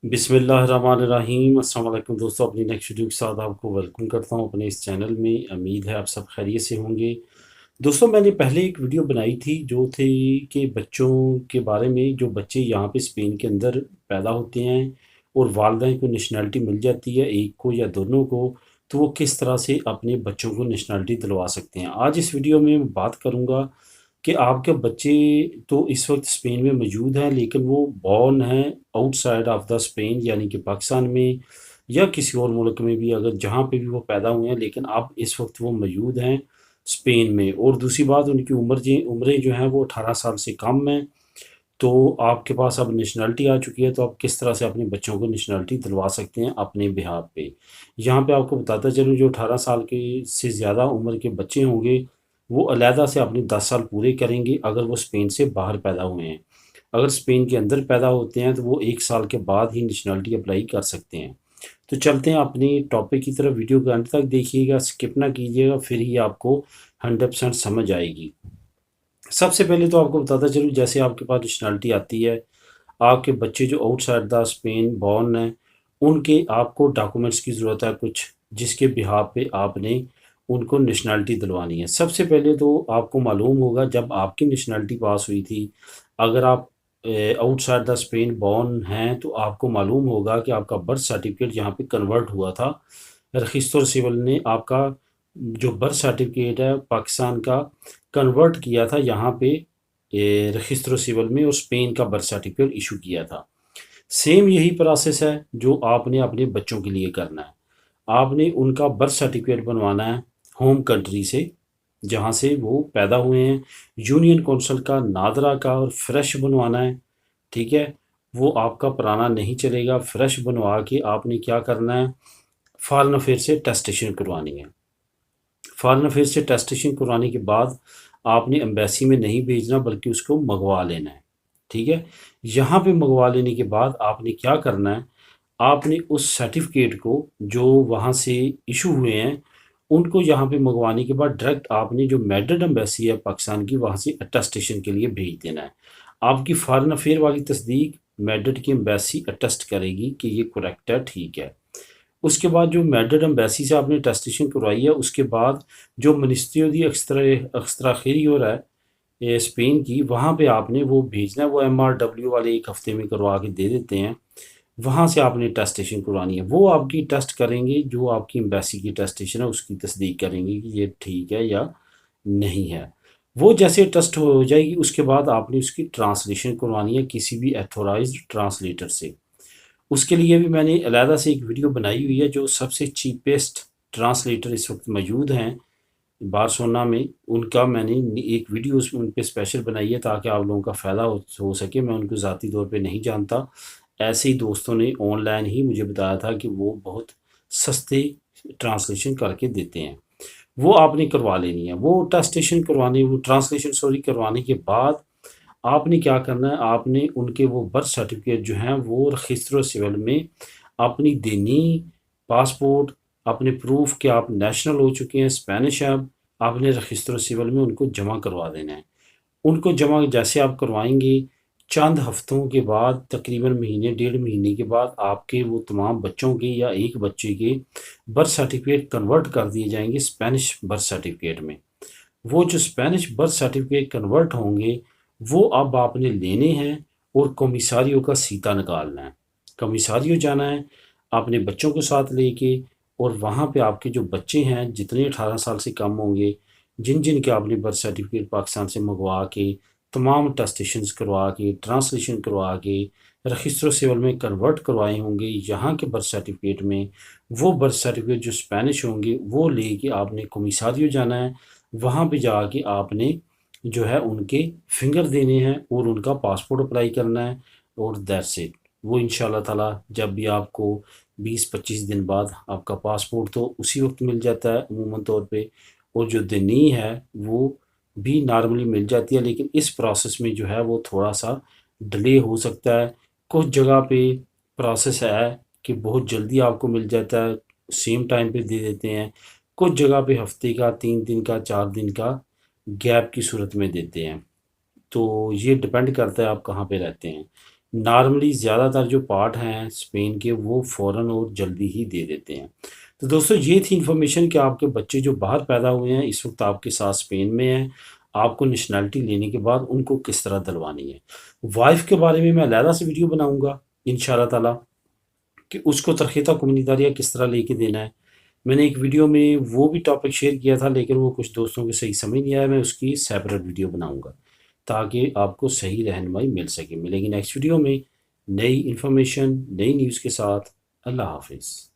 बिस्मिल्लाहिर्रहमानिर्रहीम। अस्सलाम वालेकुम दोस्तों, अपनी नेक्स्ट वीडियो के साथ आपको वेलकम करता हूं अपने इस चैनल में। उम्मीद है आप सब खैरियत से होंगे। दोस्तों, मैंने पहले एक वीडियो बनाई थी जो थी कि बच्चों के बारे में, जो बच्चे यहाँ पे स्पेन के अंदर पैदा होते हैं और वालिदैन को नेशनैलिटी मिल जाती है, एक को या दोनों को, तो वो किस तरह से अपने बच्चों को नेशनैलिटी दिलवा सकते हैं। आज इस वीडियो में मैं बात करूँगा कि आपके बच्चे तो इस वक्त स्पेन में मौजूद हैं, लेकिन वो बॉर्न हैं आउटसाइड ऑफ द स्पेन, यानी कि पाकिस्तान में या किसी और मुल्क में भी, अगर जहाँ पे भी वो पैदा हुए हैं, लेकिन अब इस वक्त वो मौजूद हैं स्पेन में। और दूसरी बात, उनकी उम्रें जो हैं वो 18 साल से कम हैं। तो आपके पास अब नेशनैलिटी आ चुकी है, तो आप किस तरह से अपने बच्चों को नेशनैलिटी दिलवा सकते हैं अपने बिहाफ पे। यहाँ पे आपको बताता चलूँ, जो 18 साल के से ज़्यादा उम्र के बच्चे होंगे वो अलहदा से अपने 10 साल पूरे करेंगे अगर वो स्पेन से बाहर पैदा हुए हैं। अगर स्पेन के अंदर पैदा होते हैं तो वो 1 साल के बाद ही नेशनैलिटी अप्लाई कर सकते हैं। तो चलते हैं अपनी टॉपिक की तरफ। वीडियो के अंत तक देखिएगा, स्किप ना कीजिएगा, फिर ही आपको 100% समझ आएगी। सबसे पहले तो आपको बताता चलूँ, जैसे आपके पास नेशनैलिटी आती है, आपके बच्चे जो आउटसाइड द स्पेन बॉर्न हैं, उनके आपको डॉक्यूमेंट्स की ज़रूरत है कुछ, जिसके बिहाफ पे आपने उनको नेशनैलिटी दिलवानी है। सबसे पहले तो आपको मालूम होगा, जब आपकी नेशनैलिटी पास हुई थी, अगर आप आउटसाइड द स्पेन बॉर्न हैं, तो आपको मालूम होगा कि आपका बर्थ सर्टिफिकेट यहाँ पे कन्वर्ट हुआ था। रजिस्टर सिविल ने आपका जो बर्थ सर्टिफिकेट है पाकिस्तान का कन्वर्ट किया था यहाँ पे रजिस्टर सिविल में, और स्पेन का बर्थ सर्टिफिकेट इशू किया था। सेम यही प्रोसेस है जो आपने अपने बच्चों के लिए करना है। आपने उनका बर्थ सर्टिफिकेट बनवाना है होम कंट्री से, जहाँ से वो पैदा हुए हैं। यूनियन कौंसिल का, नादरा का, और फ्रेश बनवाना है। ठीक है, वो आपका पुराना नहीं चलेगा। फ्रेश बनवा के आपने क्या करना है, फॉरेन अफेयर से टेस्टेशन करवानी है। फॉरेन अफेयर से टेस्टेशन करवाने के बाद आपने एम्बेसी में नहीं भेजना, बल्कि उसको मंगवा लेना है। ठीक है, यहाँ पे मंगवा लेने के बाद आपने क्या करना है, आपने उस सर्टिफिकेट को जो वहाँ से इशू हुए हैं, उनको यहाँ पे मंगवाने के बाद डायरेक्ट आपने जो मैड्रिड एम्बेसी है पाकिस्तान की, वहाँ से अटेस्टेशन के लिए भेज देना है। आपकी फॉरेन अफेयर वाली तस्दीक मैड्रिड की एम्बेसी अटेस्ट करेगी कि ये करेक्ट है, ठीक है। उसके बाद जो मैड्रिड एम्बेसी से आपने अटेस्टेशन करवाई है, उसके बाद जो मिनिस्ट्री दी एक्स्ट्रा हो रहा है ये स्पेन की, वहाँ पे आपने वो भेजना है। वो MRW वाले 1 हफ्ते में करवा के दे देते हैं। वहाँ से आपने टेस्टेशन करवानी है। वो आपकी टेस्ट करेंगे, जो आपकी एम्बेसी की टेस्टेशन है उसकी तस्दीक करेंगे कि ये ठीक है या नहीं है। वो जैसे टेस्ट हो जाएगी, उसके बाद आपने उसकी ट्रांसलेशन करवानी है किसी भी एथोराइज्ड ट्रांसलेटर से। उसके लिए भी मैंने अलहदा से एक वीडियो बनाई हुई है। जो सबसे चीपेस्ट ट्रांसलेटर इस वक्त मौजूद हैं बार्सिलोना में, उनका मैंने एक वीडियो उन पे स्पेशल बनाई है, ताकि आप लोगों का फ़ायदा हो सके। मैं उनको ज़ाती तौर पे नहीं जानता, ऐसे ही दोस्तों ने ऑनलाइन ही मुझे बताया था कि वो बहुत सस्ते ट्रांसलेशन करके देते हैं। वो आपने करवा लेनी है। वो ट्रांसलेशन करवाने के बाद आपने क्या करना है, आपने उनके वो बर्थ सर्टिफिकेट जो हैं वो रजिस्टर सिविल में अपनी देनी, पासपोर्ट, अपने प्रूफ कि आप नेशनल हो चुके हैं, स्पेनिश है, अब आपने रजिस्टर सिविल में उनको जमा करवा देना है। उनको जमा जैसे आप करवाएंगे, चंद हफ्तों के बाद, तकरीबन महीने 1.5 महीने के बाद, आपके वो तमाम बच्चों के या एक बच्चे के बर्थ सर्टिफिकेट कन्वर्ट कर दिए जाएंगे स्पेनिश बर्थ सर्टिफिकेट में। वो जो स्पेनिश बर्थ सर्टिफिकेट कन्वर्ट होंगे, वो अब आपने लेने हैं और कमिसारियों का सीता निकालना है। कमिसारियों जाना है अपने बच्चों को साथ लेके, और वहाँ पे आपके जो बच्चे हैं जितने 18 साल से कम होंगे, जिन जिन के आपने बर्थ सर्टिफिकेट पाकिस्तान से मंगवा के, तमाम टेस्टेशंस करवा के, ट्रांसलेशन करवा के, रजिस्टर सिविल में कन्वर्ट करवाए होंगे यहाँ के बर्थ सर्टिफिकेट में, वो बर्थ सर्टिफिकेट जो स्पेनिश होंगे वो लेके आपने कमिसारियों जाना है। वहाँ पे जाके आपने जो है उनके फिंगर देने हैं और उनका पासपोर्ट अप्लाई करना है, और दैट्स इट। वो इंशाल्लाह ताला जब भी आपको 20-25 दिन बाद आपका पासपोर्ट तो उसी वक्त मिल जाता है अमूमन तौर पे, और जो दिनी है वो भी नॉर्मली मिल जाती है, लेकिन इस प्रोसेस में जो है वो थोड़ा सा डिले हो सकता है। कुछ जगह पे प्रोसेस है कि बहुत जल्दी आपको मिल जाता है, सेम टाइम पे दे देते हैं। कुछ जगह पे हफ्ते का, 3 दिन का, 4 दिन का गैप की सूरत में देते हैं। तो ये डिपेंड करता है आप कहाँ पे रहते हैं। नॉर्मली ज़्यादातर जो पार्ट हैं स्पेन के वो फ़ौरन और जल्दी ही दे देते हैं। तो दोस्तों ये थी इन्फॉर्मेशन कि आपके बच्चे जो बाहर पैदा हुए हैं इस वक्त आपके साथ स्पेन में हैं, आपको नेशनैलिटी लेने के बाद उनको किस तरह दिलवानी है। वाइफ के बारे में मैं अलहदा से वीडियो बनाऊंगा इंशाल्लाह ताला कि उसको तरहीता कम्युनिदारिया किस तरह लेके देना है। मैंने एक वीडियो में वो भी टॉपिक शेयर किया था लेकिन वो कुछ दोस्तों को सही समझ नहीं आया, मैं उसकी सेपरेट वीडियो बनाऊंगा ताकि आपको सही रहनुमाई मिल सके। मिलेगी नेक्स्ट वीडियो में नई इन्फॉर्मेशन नई न्यूज़ के साथ। अल्लाह हाफिज़।